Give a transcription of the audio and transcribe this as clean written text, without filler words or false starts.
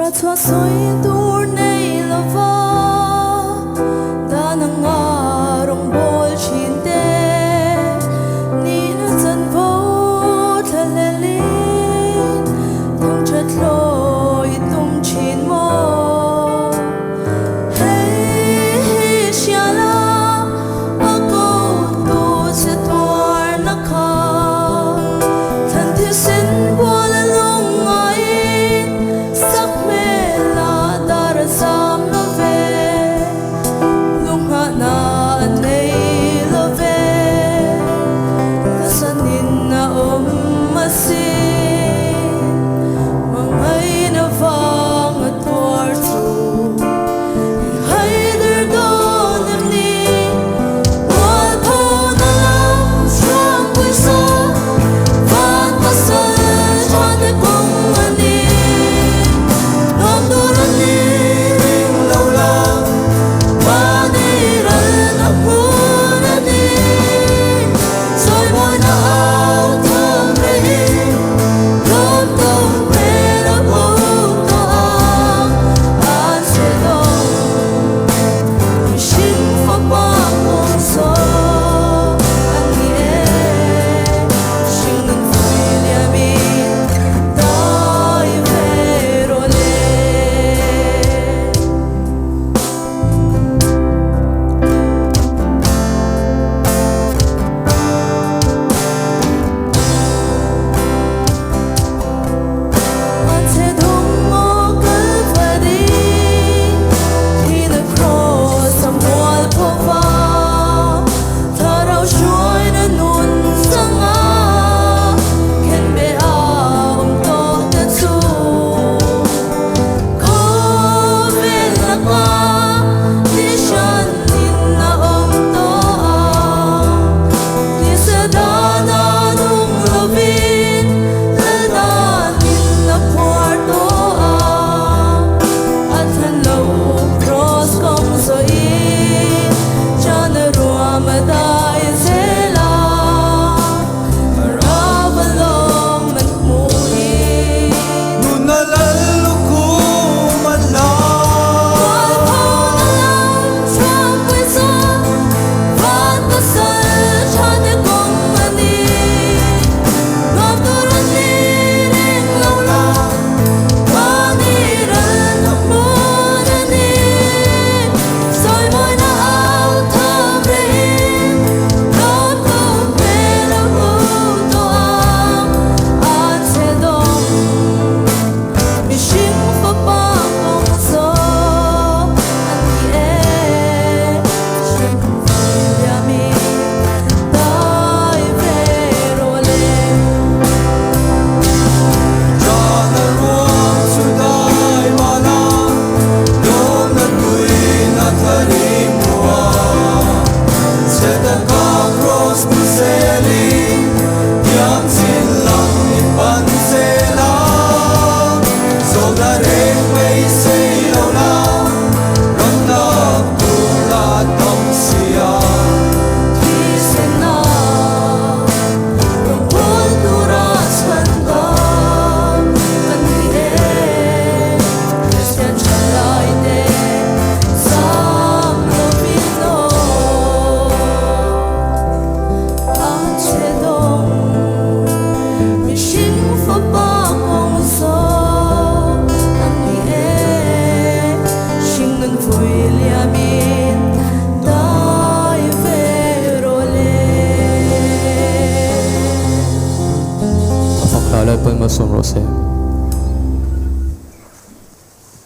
Và thoa xôi đu này là vợ đã nâng ngà rong bol chín tê ni na chân vô thà lê lý thong chật lôi tung chín mô hey xia la a cô tu sẽ thoa na kha thân thiết xin qua là lung ngài sắc mê la dar sam lo ve lung ha na an nei lo ve kasanin na ma si mang ai na vang at war tu hay der don em ni wal po na lam sang quy so van pa sa chan de kong ani nom du ran ni lo la ba ni ran a pu na ni soi boy na au thong re lom tong re la pu to an se do xin fa pa kong so an ni xin nang vui lia mi dai ve ro le Anh sẽ đông mô cất và đi khi nó cross some wall po va thà rau chuối nó nun sang á khen bê ao to tết su có về lạc qua đi chân nhìn na to đi sẽ đa na nung lo vin lên na nhìn na porto at han lo cross kong so i chan ruam dai se la ravalong man mui Nuna laluku mala wal po na lam sang quy so van pa sa chan de kong ani nom du ran ni ring lo la ba ni ran a pu na ni soi boy na au thom re lom tong re la pu to an se dong mi xin fa pa kong so an ni xin ya mi dai ve ro le Jana ruang sudai mana Lom na kui na thari mua Seta ka cross ku seli Yang sin lang ipan sela So na rek may say lo na Ram na tu la tam siya Thi se na rong bol tu ras man da an ni Christian chalai de sam lo vino an se dong mi xin fa pa kong so an ni xin nang vui lia min dai ve ro le ขอคลาและเปิ้ลมาส่งโรเซ่